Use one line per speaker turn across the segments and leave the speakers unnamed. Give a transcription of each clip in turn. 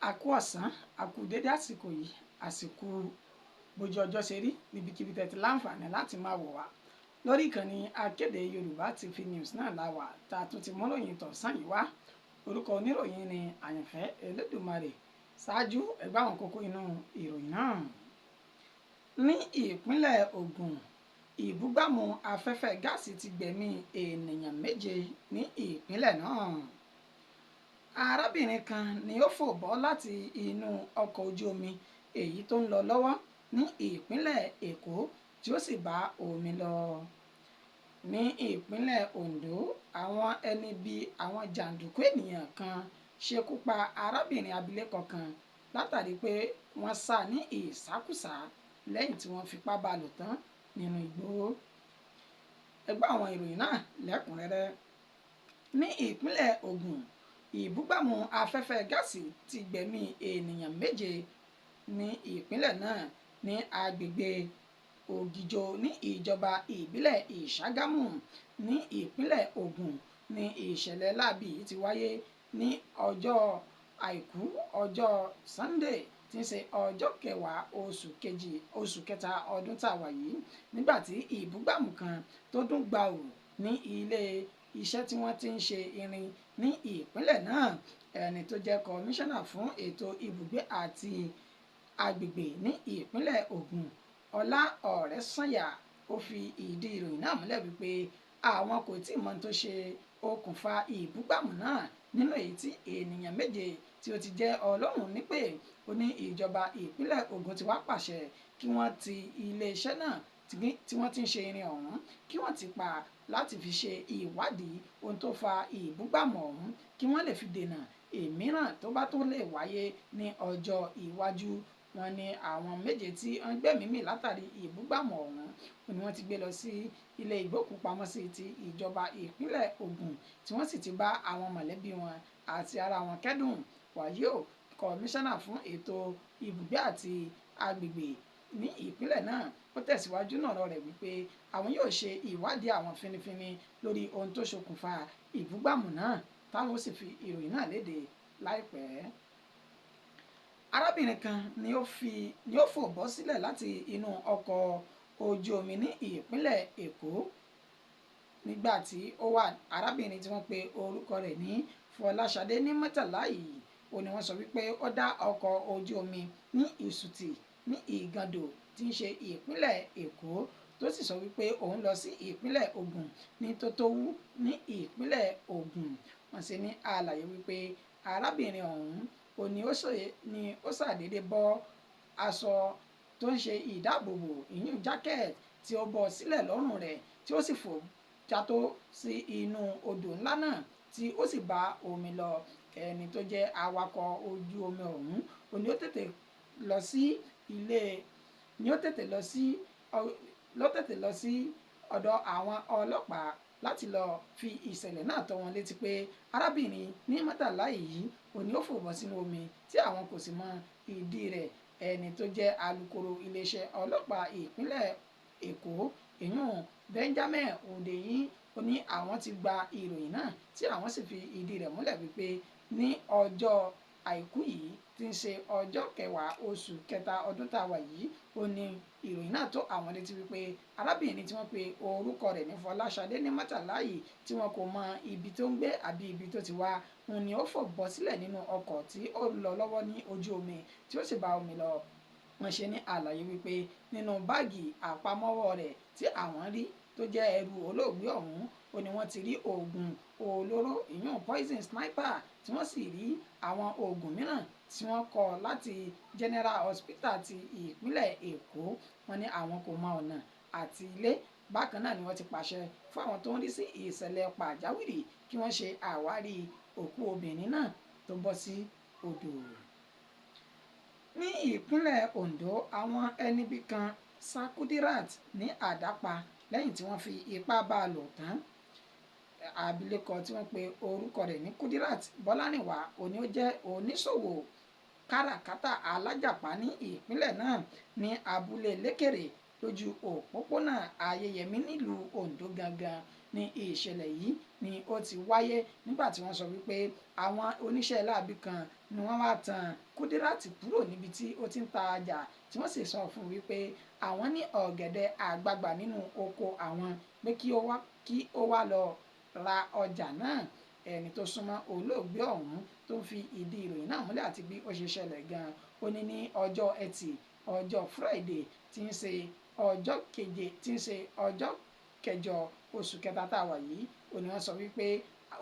Àkú ọ̀sán, àkú dédé àsìkò yìí, àsìkò bójú ọjọ́ ṣe rí níbikíbi tẹ́tí láǹfààní láti máa wò wá lórí ìkànnì akéde Yorùbá TV News náà la wà tá a tún ti mú ròyìn tọ̀sán yìí wá. Orúkọ oníròyìn ni Àyànfẹ́ Elédùmarè. Ṣáájú ẹgbẹ́ àwọn kókó inú ìròyìn náà. Ní ìpínlẹ̀ Ògùn, ìbúgbàmù afẹ́fẹ́ gáàsì ti gbẹ̀mí ènìyàn 7 ní ìpínlẹ̀ náà. Arábìnrin kan ni ó fò bọ́ láti inú ọkọ̀ ojú omi èyí tó ń lọ lọ́wọ́ ní ìpínlẹ̀ Èkó tí ó sì bá omi lọ. Ní ìpínlẹ̀ Ondo, àwọn ẹni bíi àwọn jàǹdùkú ènìyàn kan ṣekú pa arábìnrin abilékọ kan látàrí pé wọ́n sá ní ìsákúsá lẹ́yìn tí wọ́n fipá bá lò tán nínú igbó. Ẹ gbọ́ àwọn ìròyìn náà lẹ́kùnrẹ́rẹ́. Ní ìpínlẹ̀ Ògùn, ìbúgbàmù afẹ́fẹ́ gáàsì ti gbẹ̀mí ènìyàn 7 ní ìpínlẹ̀ náà ní agbègbè Ògìjò ní ìjọba ìbílẹ̀ Ìṣàgámù ní ìpínlẹ̀ Ògùn ní ìṣẹ̀lẹ̀ láabi yìí ti wáyé ní ọjọ́ àìkú ọjọ́ Sunday tí ń ṣe ọjọ́ kẹwàá oṣù kẹta ọdún tá a wà yìí, nígbà tí ìbúgbàmù kan tó dún gbàù ní ilé iṣẹ́ tí wọ́n ti ń ṣe irin ní ìpínlẹ̀ náà. Ẹni tó jẹ́ kọmíṣánná fún ètò ibùgbé àti agbègbè ní ìpínlẹ̀ Ògùn, Ọlá Ọ̀rẹ́sànyà, ó fi ìdí ìròyìn náà múlẹ̀ wípé àwọn kò tí ì mọ̀ tó ṣe okùnfà ìbúgbàmù náà nínú èyí tí ènìyàn 7 tí ó ti jẹ́ Ọlọ́run nípè. Ó ní ìjọba ìpínlẹ̀ Ògùn ti wá pàṣẹ kí wọ́n ti iléeṣẹ́ náà tí wọ́n ti ń ṣe irin ọ̀hún kí wọ́n ti pa láti fi ṣe ìwádìí ohun tó fa ìbúgbàmù ọ̀hún kí wọ́n lè fi dènà èmíràn tó bá tó lè wáyé ní ọjọ́ iwájú. Wọ́n ní àwọn 7 tí wọ́n gbẹ̀mí látàrí ìbúgbàmù ọ̀hún ni wọ́n ti gbé lọ sí ilé ìgbókùpamọ́sí ti ìjọba ìpínlẹ̀ Ògùn tí wọ́n sì ti bá àwọn mọ̀lẹ́bí wọn àti ara wọn kẹ́dùn. Wàyí o, kọmíṣánná fún ètò ibùgbé àti agbègbè ní ìpínlẹ̀ náà ó tẹ̀síwájú náà rẹ̀ wípé àwọn yóò ṣe ìwádìí àwọn finifini lórí ohun tó ṣokùnfà ìbúgbàmù náà táwọn ó sì fi ìròyìn náà léde láìpẹ́. Arábìnrin kan ni ó fò bọ́ sílẹ̀ láti inú ọkọ̀ ojú omi ní ìpínlẹ̀ Èkó nígbà tí ó wà. Arábìnrin tí wọ́n pe orúkọ rẹ̀ ní Fọláṣadé ní Murtala yìí, ó ní wọ́n sọ wípé ó dá ọkọ̀ ojú omi ní Ìsùtì ní Ìgàndò tí ń ṣe ìpínlẹ̀ Èkó tó sì sọ wípé òun lọ sí ìpínlẹ̀ Ògùn ní Tótówú ní ìpínlẹ̀ Ògùn. Wọ́n sì ní àlàyé wípé arábìnrin ọ̀hún ni ó ṣàdédé bọ́ aṣọ tó ń ṣe ìdáàbòbò ìyún jákẹ́ẹ̀tì tí ó bọ́ sílẹ̀ lọ́rùn rẹ̀ tí ó sì fò játó sí inú odò ńlá náà tí ó sì bá omi lọ. Ẹni tó jẹ́ awakọ̀ ojú omi ọ̀hún ni ó tètè lọ sí ọ̀dọ̀ àwọn ọlọ́pàá láti lọ fi ìṣẹ̀lẹ̀ náà tó wọn létí pé arábìnrin ní Murtala yìí ni ó fò bọ́ sínú omi tí àwọn kò sì mọ ìdí rẹ̀. Ẹni tó jẹ́ alukoro iléeṣẹ́ ọlọ́pàá ìpínlẹ̀ Èkó ìyún Benjamin Hundeyin ó ní àwọn ti gba ìròyìn náà tí àwọn sì fi ìdí rẹ̀ múlẹ̀ wípé ní ọjọ́ àìkú yìí tí ń ṣe ọjọ́ kẹwàá oṣù kẹta ọdún tá a wà yìí ó ní ìròyìn náà tó àwọn létí wípé arábìnrin tí wọ́n pe orúkọ rẹ̀ ní Fọláṣadé ní Murtala yìí tí wọn kò mọ ibi tó ń gbé àbí ibi tó ti wá, òun ni ó fò bọ́ sílẹ̀ nínú ọkọ̀ tí ó lọ lọ́wọ́ ní ojú omi tí ó sì bá omi lọ. Wọ́n ṣe ní àlàyé wípé nínú báàgì àpamọ́wọ́ rẹ̀ tí àwọn rí tó jẹ́ ẹrù olóògbé ọ̀hún ó ní wọ́n ti rí oògùn olóró ìyún poison sniper tí wọ́n sì rí àwọn oògùn mìíràn tí wọ́n kọ láti General Hospital ti ìpínlẹ̀ Èkó. Wọ́n ní àwọn kò mọ ọ̀nà àti ilé. Bákan náà ni wọ́n ti pàṣẹ fún àwọn tó ń rí sí ìṣẹ̀lẹ̀ pàjáwìrì kí wọ́n ṣe àwárí òkú obìnrin náà tó bọ́ sí odò. Ní ìpínlẹ̀ Ondo, àwọn ẹni bí kan sá Kudiratu ní àdápa lẹ́yìn tí wọ́n fi ipá bá a lò tán. Abilékọ tí wọ́n pe orúkọ rẹ̀ ní Kudiratu Bọ́lárìnwá òní ó jẹ́ oníṣòwò káràkátà alájàpá ní ìpínlẹ̀ náà ní abúlé Lékèrè lójú òpópónà Ayéyẹmí nílùú Ondo gangan ní ìṣẹ̀lẹ̀ yìí ni ó ti wáyé nígbà tí wọ́n sọ wípé àwọn oníṣẹ́ láabi kan ni wọ́n wá tan Kudiratu kúrò níbi tí ó ti ń ta ọjà tí wọ́n sì sọ fún wípé àwọn ní ọ̀gẹ̀dẹ̀ àgbagbà nínú oko àwọn pé kí ó wá lọ ra ọjà náà. Ẹni tó súnmọ́ olóògbé ọ̀hún tó ń fi ìdí ìròyìn náà múlẹ̀ àti bí ó ṣe ṣẹlẹ̀ gan-an ó ní ọjọ́ ẹtì ọjọ́ Friday tí ń ṣe ọjọ́ keje tí ń ṣe ọjọ́ kẹjọ oṣù kẹta tá a wà yìí ó ní wọ́n sọ wípé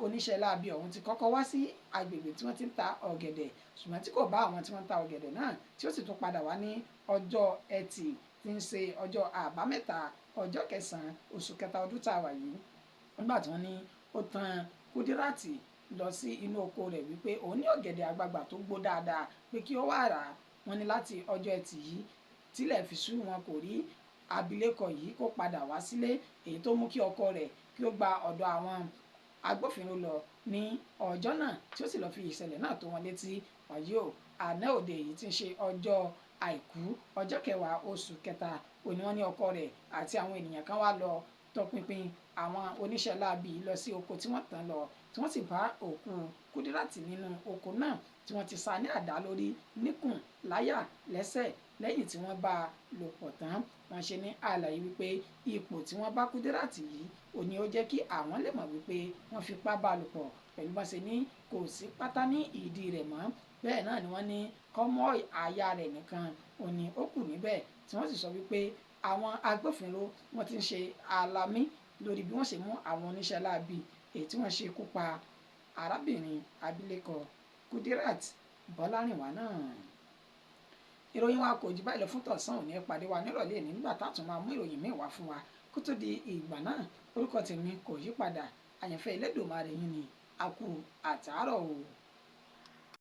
oníṣẹ́ láabi ọ̀hún ti kọ́kọ́ wá sí agbègbè tí wọ́n ti ń ta ọ̀gẹ̀dẹ̀ ṣùgbọ́n tí kò bá àwọn tí wọ́n ń ta ọ̀gẹ̀dẹ̀ náà tí ó sì tún padà wá ní ọjọ́ ẹtì tí ń ṣe ọjọ́ àbámẹ́ta ọjọ́ kẹsàn-án oṣù kẹta ọdún tá a wà yìí nígbà tí wọ́n ní ó tan Kudiratu lọ sí inú oko rẹ̀ wípé òun ní ọ̀gẹ̀dẹ̀ àgbagbà tó gbó dáadáa pé kí ó wá rà á. Wọ́n ní láti ọjọ́ ẹtì yìí tílẹ̀ fi ṣú wọn kò rí abilékọ yìí kó padà wá sílé èyí tó mú kí ọkọ rẹ̀ kí ó gba ọ̀dọ̀ àwọn agbófinró lọ ní ọjọ́ náà tí ó sì lọ́ọ́ fi ìṣẹ̀lẹ̀ náà tó wọn létí. Wàyí o àná òde yìí tí ń ṣe ọjọ́ àìkú ọjọ́ kẹwàá oṣù kẹta òní wọ́n ní ọkọ rẹ̀ àti àwọn ènìyàn kan wá lọ tọpinpin àwọn oníṣẹ́ láabi lọ sí oko tí wọ́n tàn lọ tí wọ́n sì bá òkú Kudiratu nínú oko náà tí wọ́n ti sá ní àdá lórí níkùn láyà lẹ́sẹ̀ lẹ́yìn tí wọ́n bá a lò pọ̀ tán. Wọ́n ṣe ní àlàyé wípé ipò tí wọ́n bá Kudiratu yìí òní ó jẹ́ kí àwọn lè mọ̀ wípé wọ́n fipá bá a lò pọ̀ pẹ̀lú bá ṣe ní kò sí pátá ní ìdí rẹ̀ mọ́. Bẹ́ẹ̀ náà ni wọ́n ní kọ́mọ́ àyà rẹ̀ nìkan òní ó kù níbẹ̀ tí wọ́n sì sọ wípé àwọn agbófinró wọ́n ti ń ṣe alamí lórí bí wọ́n ṣe mú àwọn oníṣẹ́ láabi èyí tí wọ́n ṣe kú pa arábìnrin abilékọ Kudiratu Bọ́lárìnwá náà. Ìròyìn wa kò jù báyìí lọ fún tọ̀sán òní. Ẹ pàdé wa nírọ̀lẹ́ nígbà tá a tún máa mú ìròyìn míì wá fún wa kó tó di ìgbà náà. Orúkọ tèmi kò yí padà àyànfẹ́ Elédùmarè yín ni a kú àtàárọ̀ o.